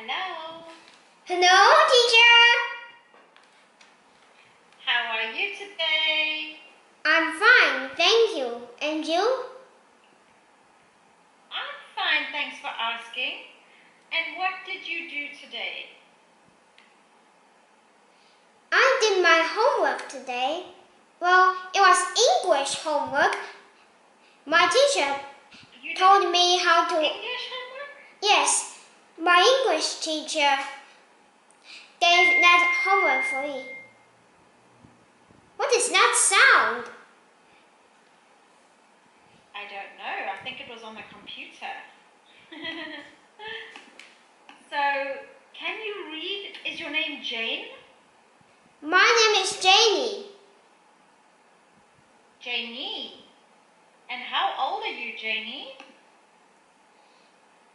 Hello. Hello, teacher. How are you today? I'm fine, thank you. And you? I'm fine, thanks for asking. And what did you do today? I did my homework today. Well, it was English homework. My teacher told me how to... English homework? Yes, my English teacher gave that homework for me. What is that sound? I don't know. I think it was on the computer. So, can you read? Is your name Jane? My name is Janie. Janie. And how old are you, Janie?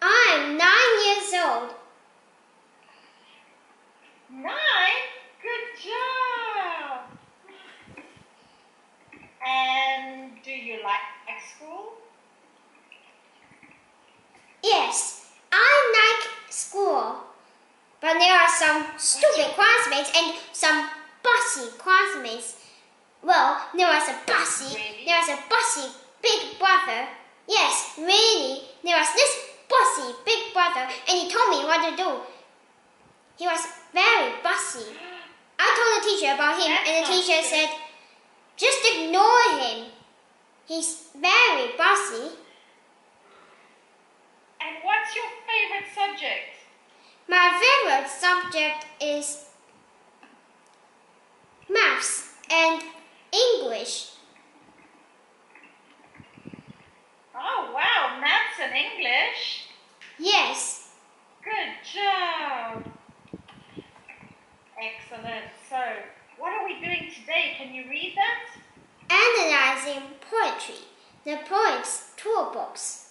I'm 9 years old. 9? Good job! And do you like school? Yes, I like school. But there are some stupid classmates and some bossy classmates. Well, there was a bossy big brother. Yes, really, there was this bossy big brother and he told me what to do. He was very bossy. I told the teacher about him and the teacher said, just ignore him. He's very bossy. And what's your favorite subject? My favorite subject is maths and English. Oh wow, maths and English. Yes. Good job. Excellent. So, what are we doing today? Can you read that? Analyzing poetry, the poet's toolbox.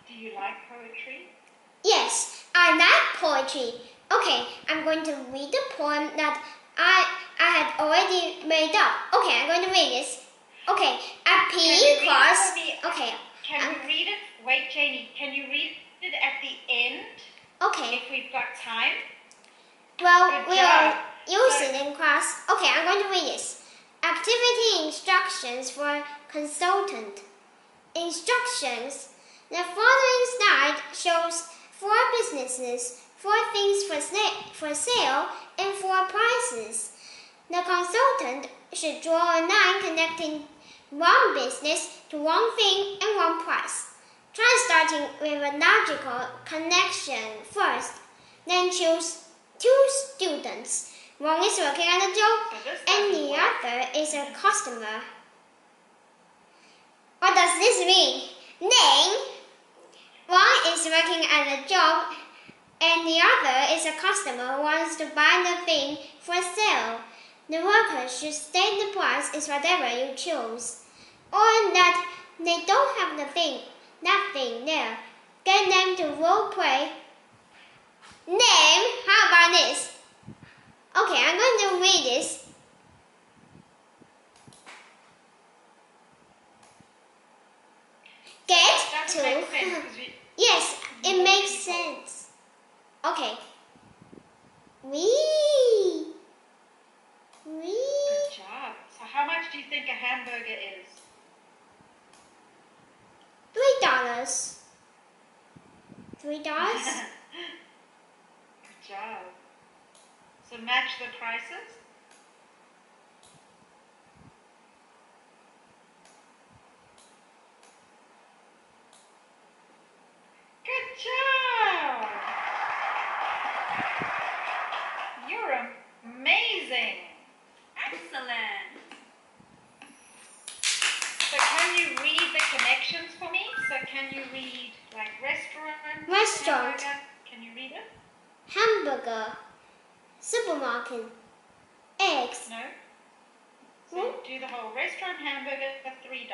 Do you like poetry? Yes, I like poetry. Okay, I'm going to read the poem that I had already made up. Okay, I'm going to read this. Okay, a PE class. Okay. Can we read it? Wait, Janie, can you read it at the end? Okay. If we've got time. Well, we'll use it in class. Okay, I'm going to read this. Activity instructions for consultant. Instructions. The following slide shows 4 businesses, 4 things for sale, and 4 prices. The consultant should draw a line connecting 1 business to 1 thing and 1 price. Try starting with a logical connection first, then choose 2 students. One is working at a job and the other is a customer. What does this mean? Name. One is working at a job and the other is a customer who wants to buy the thing for sale. The worker should state the price is whatever you choose, or that they don't have that thing there. Get them to role play. Name, how about this? Okay, I'm going to read this. Get to. Yes, it makes sense. Okay. Wee. Good job. So how much do you think a hamburger is? $3. $3? Good job. So match the prices? Good job! You're amazing! Excellent! So can you read the connections for me? So can you read like restaurant? Hamburger? Can you read it? Hamburger. Supermarket. Eggs. No? So do the whole restaurant hamburger for $3.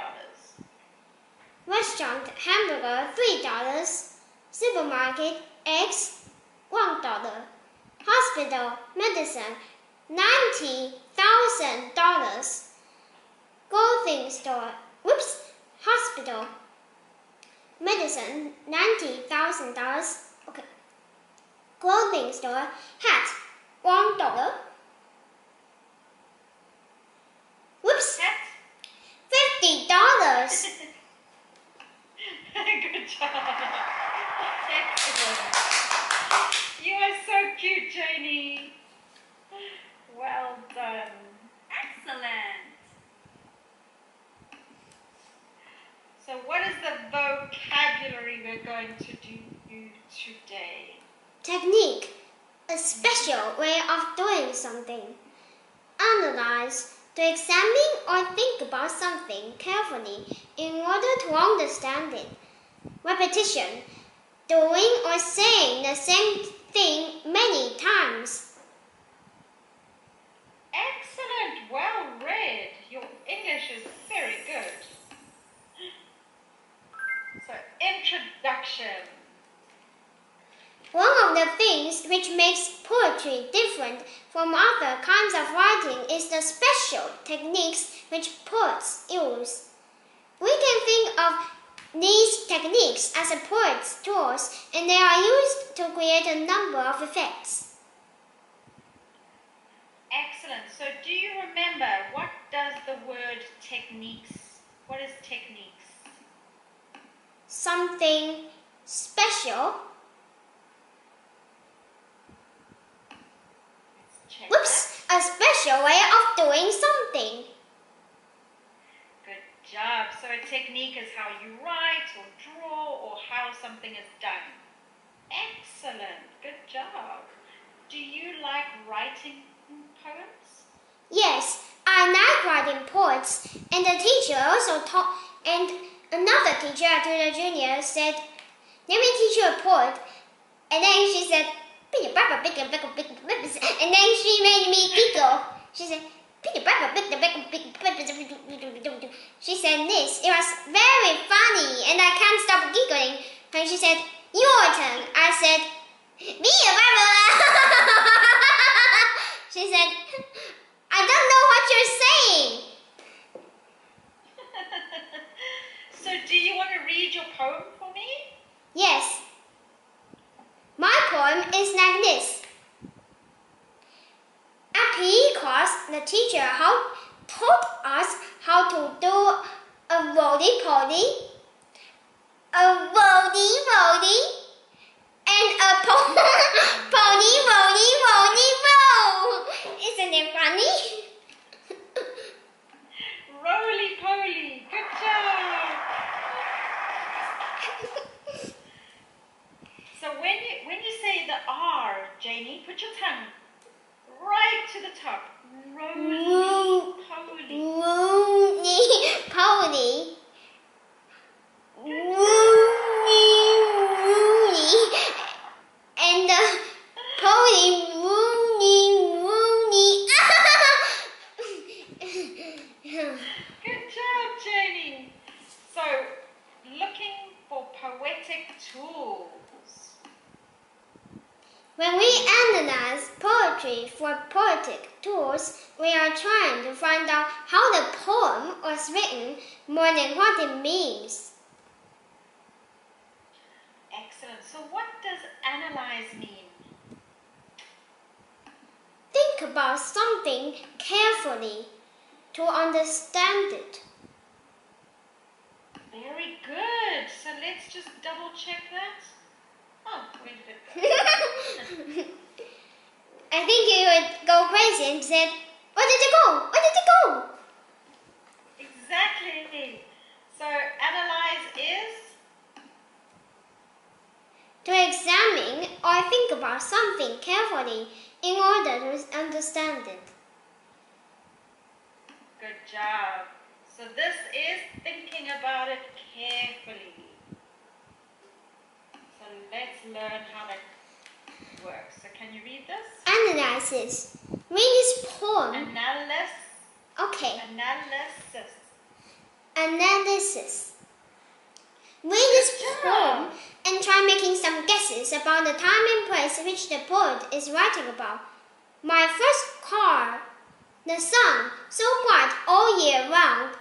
Restaurant hamburger $3. Supermarket eggs $1. Hospital medicine $90,000. Clothing store. Hospital medicine $90,000. Okay. Clothing store. Hat. $1. Whoops. Hat. $50. Good job. Excellent. You are so cute, Janie. Well done. Excellent. So what is the vocabulary we're going to do today? Technique. A special way of doing something. Analyze. To examine or think about something carefully in order to understand it. Repetition. Doing or saying the same thing many times. Excellent. Well read. Your English is very good. So, introduction. One of the things which makes poetry different from other kinds of writing is the special techniques which poets use. We can think of these techniques as a poet's tools, and they are used to create a number of effects. Excellent. So do you remember, what does the word techniques, what is techniques? Something special. Check Whoops! A special way of doing something. Good job. So a technique is how you write or draw or how something is done. Excellent. Good job. Do you like writing poems? Yes, I like writing poets, and the teacher also taught, and another teacher at the junior said, let me teach you a poem, and then she said, and then she made me giggle. She said, she said this. It was very funny, and I can't stop giggling. And she said, your turn. I said, be a She said, I don't know what you're saying. So do you want to read your poem for me? Yes. My poem is like this. At PE class, the teacher taught us how to do a roly-poly, a roly-roly, and a pony roly-roly-roll. Isn't it funny? Roly-poly. Good job. So when you say the R, Janie, put your tongue right to the top. Roly-poly. Roly-poly. And the poly Good job, Janie. So, looking for poetic tools. When we analyze poetry for poetic tools, we are trying to find out how the poem was written more than what it means. Excellent. So what does analyze mean? Think about something carefully to understand it. Very good. So let's just double check that. Oh, where did it go? I think you would go crazy and said, where did it go? Where did it go? Exactly. So analyze is? To examine or think about something carefully in order to understand it. Good job. So this is thinking about it carefully. So let's learn how that works. So can you read this? Analysis. Read this poem. Analysis. Analysis. Read this poem and try making some guesses about the time and place which the poet is writing about. My first car. The sun, so bright all year round,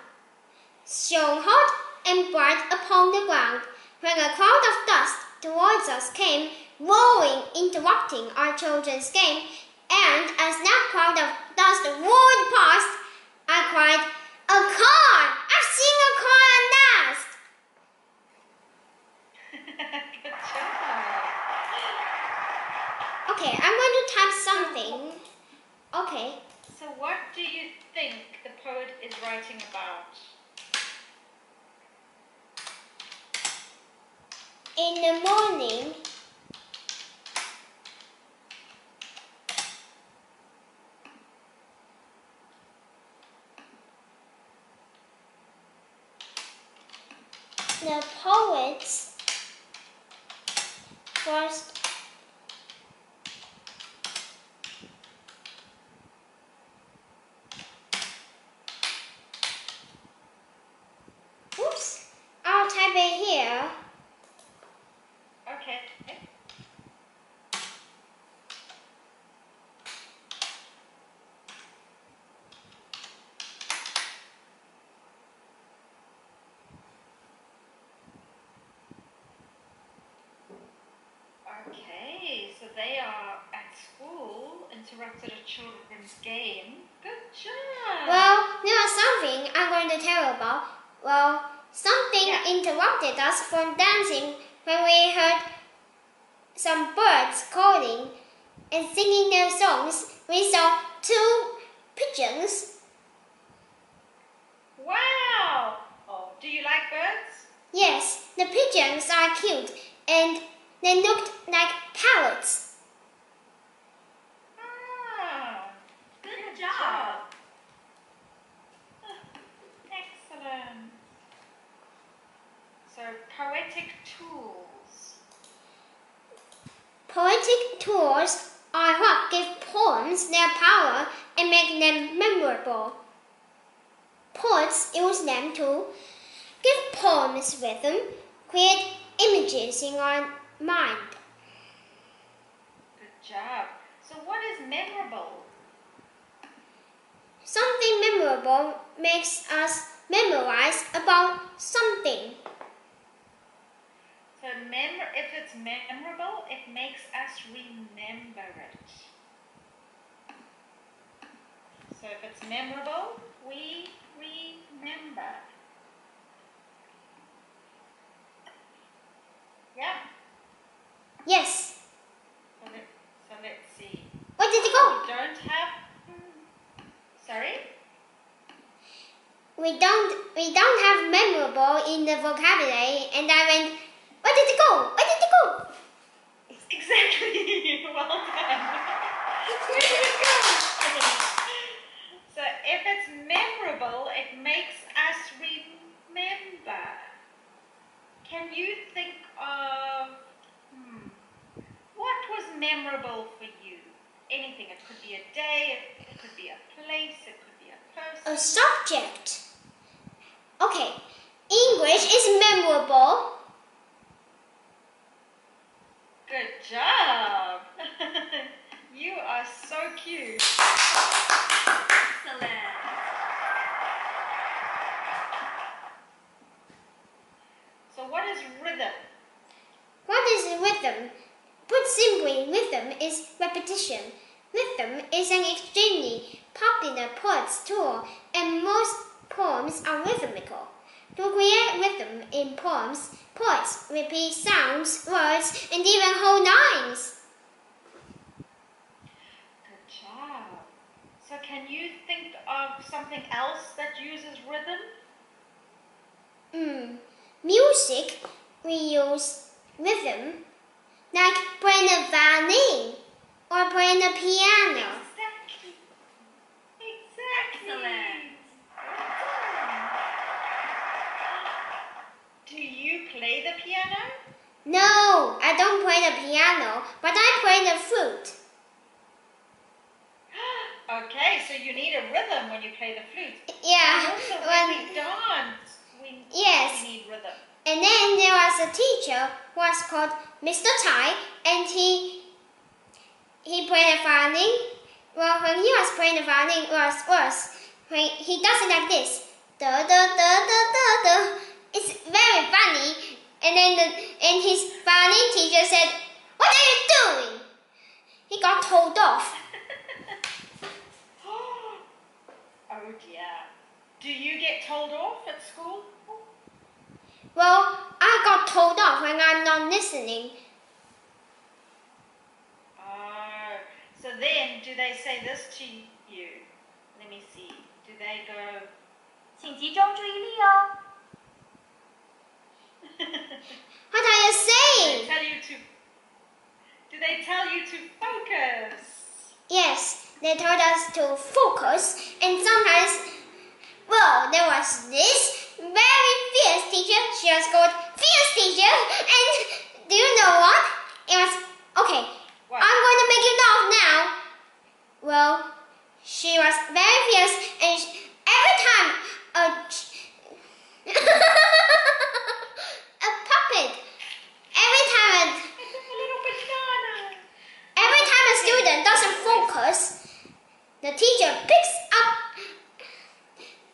shone hot and bright upon the ground, when a cloud of dust towards us came, roaring, interrupting our children's game, and as that cloud of dust roared past, I cried, "A car! I've seen a car on dust!" Good job. Okay, I'm going to type something. Okay. So what do you think the poet is writing about? In the morning, the poets first oops, I'll type it here. Okay. Okay, so they are at school, interrupted a children's game. Good job. Well, there was something I'm going to tell you about. Well, something interrupted us from dancing when we heard some birds calling and singing their songs. We saw 2 pigeons. Wow. Oh, do you like birds? Yes, the pigeons are cute and they looked like parrots. Ah, good job. Excellent. So, poetic tools. Poetic tools are what give poems their power and make them memorable. Poets use them to give poems rhythm, create images in our mind. Good job. So, what is memorable? Something memorable makes us memorize about something. So, if it's memorable, it makes us remember it. So, if it's memorable, we remember. Yeah. Yes. So let's see. Where did it go? We don't have. Sorry. We don't have memorable in the vocabulary, and I went, where did it go? Where did it go? Exactly. Well done. Where did it go? So if it's memorable, it makes us remember. Can you think of what was memorable for you? Anything. It could be a day, it could be a place, it could be a person. A subject. Okay, English is memorable. Good job. You are so cute. Excellent. So what is rhythm? What is rhythm? Put simply, rhythm is repetition. Rhythm is an extremely popular poet's tool, and most poems are rhythmical. To create rhythm in poems, poets repeat sounds, words, and even whole lines. Good job. So can you think of something else that uses rhythm? Music, we use rhythm, like playing a violin or playing a piano. Exactly. Excellent. Do you play the piano? No, I don't play the piano, but I play the flute. Okay, so you need a rhythm when you play the flute. Yeah. And also when we dance, we need rhythm. And then there was a teacher who was called Mr. Tai, and he played the violin. Well, when he was playing the violin, it was worse. When he does it like this. Da da da da da da. It's very funny, and his violin teacher said, "What are you doing?" He got told off. Oh dear. Do you get told off at school? Well, I got told off when I'm not listening. Oh, so then do they say this to you? Let me see. Do they go, 请集中注意力哦。 What are you saying? Do they tell you to focus? Yes, they told us to focus, and sometimes, well, there was this very fierce teacher. She was called Fierce Teacher, and do you know what? It was, okay, What? I'm going to make you laugh now. Well, she was very fierce, and every time a puppet, It's a little banana. every time a student doesn't focus, the teacher picks up.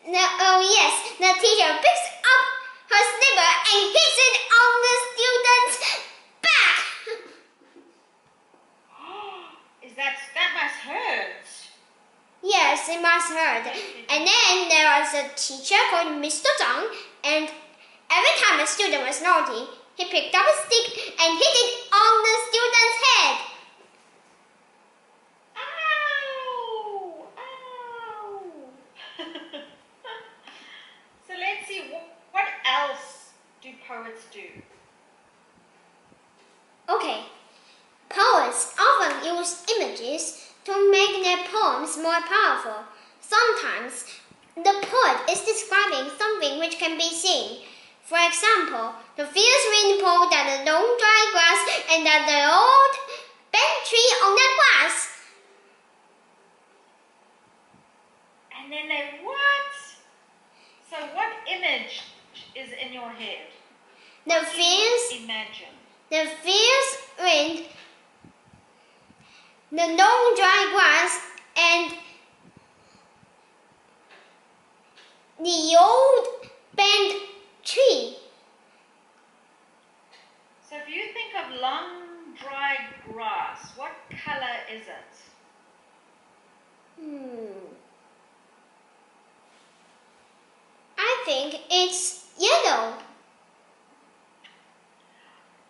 The teacher picks up her slipper and hits it on the student's back. That must hurt. Yes, it must hurt. And then there was a teacher called Mr. Zhang, and every time a student was naughty, he picked up a stick and hit it on the student's head. Ow! Ow! So let's see, what else do poets do? Okay, poets often use images to make their poems more powerful. Sometimes, the poet is describing something which can be seen. For example, the fierce wind pulled at the long dry grass and at the old bent tree on that grass. And then they what? So what image is in your head? The What do you fierce imagine. wind, the long dry grass, and the old bent tree. So if you think of long dry grass, what color is it? I think it's yellow.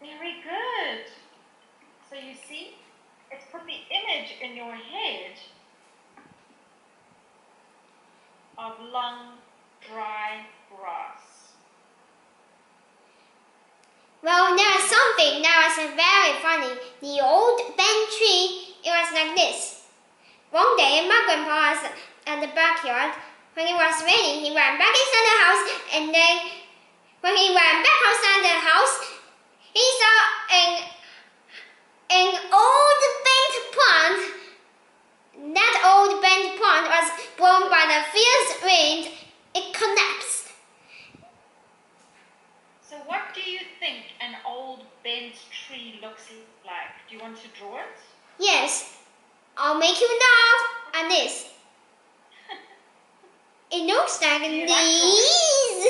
Very good. So you see, it's put the image in your head of long dry grass. Well, there was something that was very funny. The old bent tree, it was like this. One day, my grandpa was at the backyard. When it was raining, he ran back inside the house, and then when he ran back outside the house, he saw an old bent plant. That old bent plant was blown by the fierce wind. It collapsed. So what do you think an old bent tree looks like? Do you want to draw it? Yes, I'll make you laugh at this. It looks like you these,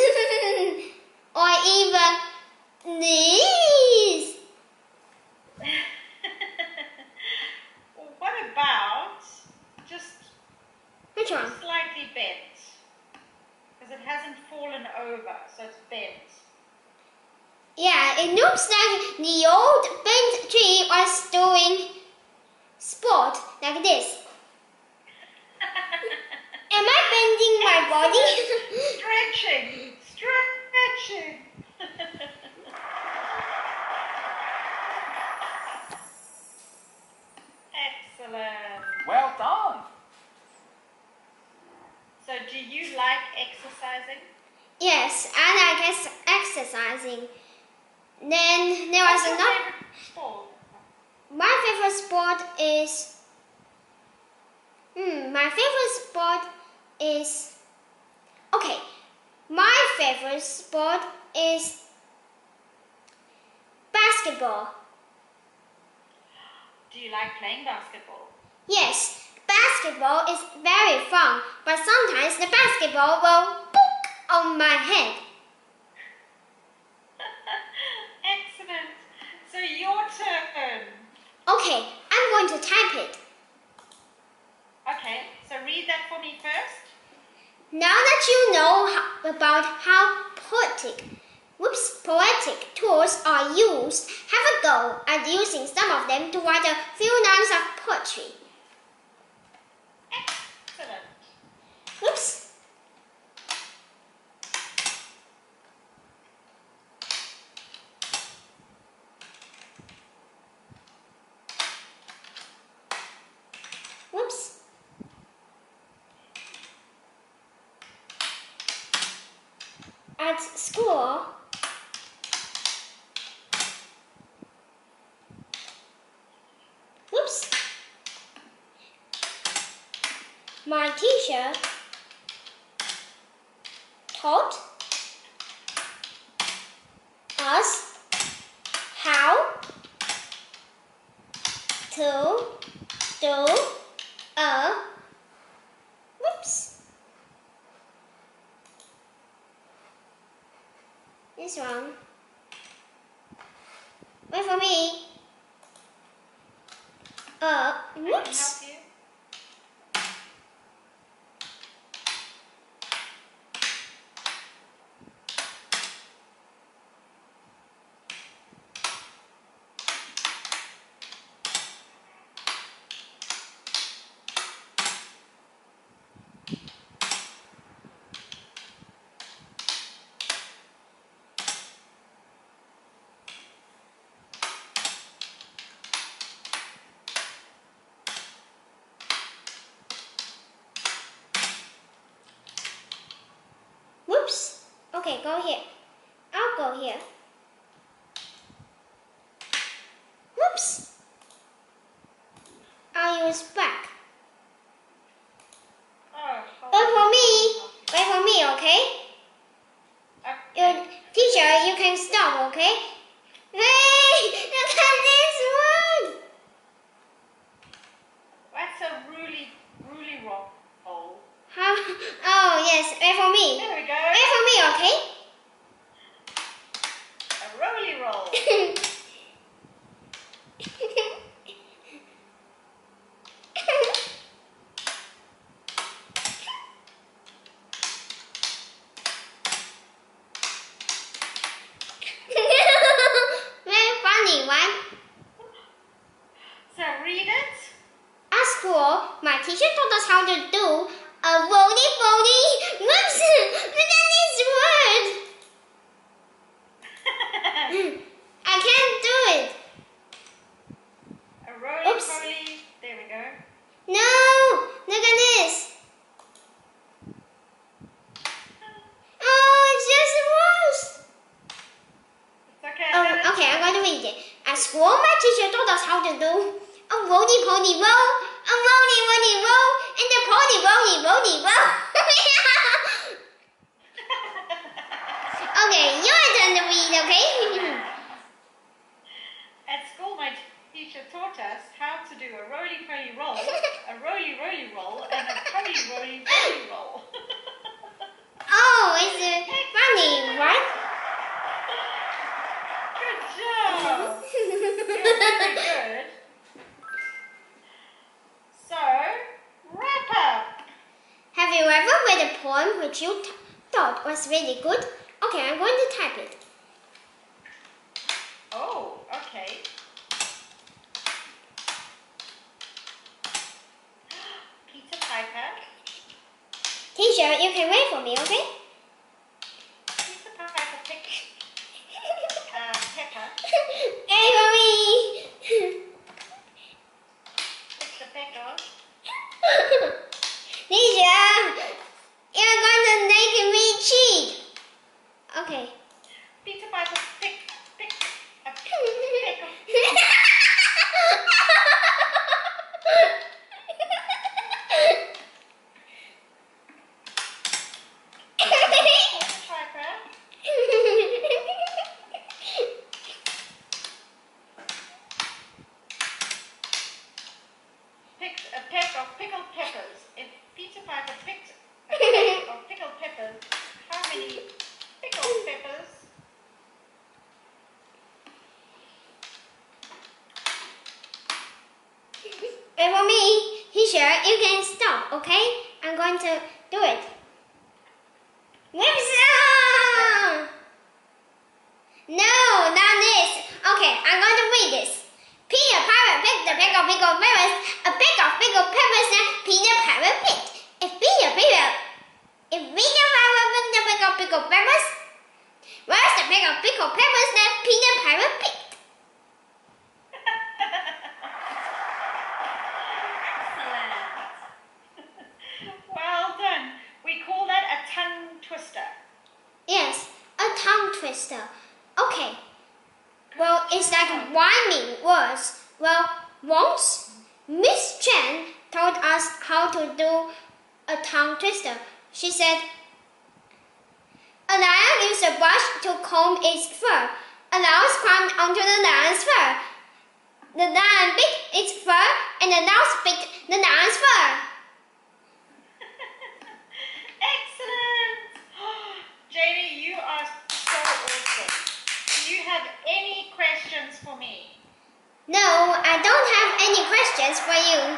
or even these. What about just Which one? slightly bent? Because it hasn't fallen over, so it's bent. Yeah, it looks like the old bent tree was doing sport like this. Am I bending my body? Stretching, stretching. Excellent. Well done. So do you like exercising? Yes, I like exercising. Then there was What's your another. favorite sport? My favorite sport is. My favorite sport is. Okay, my favorite sport is basketball. Do you like playing basketball? Yes, basketball is very fun, but sometimes the basketball will book on my head. Okay, I'm going to type it. Okay, so read that for me first. Now that you know about how poetic tools are used, have a go at using some of them to write a few lines of poetry. Excellent. Whoops. Whoops. At school, whoops, my teacher taught us how to do a whoops. This one. Wait for me. Whoops. Help you? Whoops. Okay, go here. I'll go here. Whoops. I'll use back. Oh, Wait for me, okay? Your teacher, you can stop, okay? Hey, look at this one. That's a really roll. How? Oh yes, wait for me. There we go. Wait for me, okay? A roly roll. Very funny one. So read it. At school, my teacher taught us how to do a roly-poly. Whoops! Look at this word. I can't do it. A roly-poly. There we go. No! Look at this. Oh, it's just worse. It's okay. Oh, okay, I'm going to read it. At school, my teacher taught us how to do a roly-poly roll, a roly-roly roll, and a poly-roly-roly roll. Okay, your turn to read, okay? At school, my teacher taught us how to do a roly-poly roll, a roly-roly roll, and a poly-roly-poly roll. Oh, it's funny, right? Good job. You're very good. So, wrap up. Have you ever read a poem which you thought was really good? Okay, I'm going to type it. Oh, okay. Peter Piper. Teacher, you can wait for me, okay? Peter Piper picked Pepper. Wait for me. Picked the pecker. Teacher, you're going to make me cheat. Okay. Peter Piper picked a peck of pickled peppers. If Peter Piper picked a peck of pickled peppers, how many pickled peppers? Wait for me. Teacher, you can stop, okay? I'm going to do it. No, not this. Okay, I'm going to read this. Peter Pirate picked a peck of pickled peppers. A peck of pickled peppers that Peter Pirate picked. If Peter Pirate picked a peck of pickled peppers, where's the peck of pickled peppers that Peter Pirate picked? Well done. We call that a tongue twister. Yes, a tongue twister. Okay. Well, it's like rhyming words. Well, once Miss Chen told us how to do a tongue twister. She said, a lion used a brush to comb its fur. A mouse climbed onto the lion's fur. The lion bit its fur, and the mouse bit the lion's fur. Excellent! Janie, you are so awesome. Do you have any questions for me? No, I don't have any questions for you.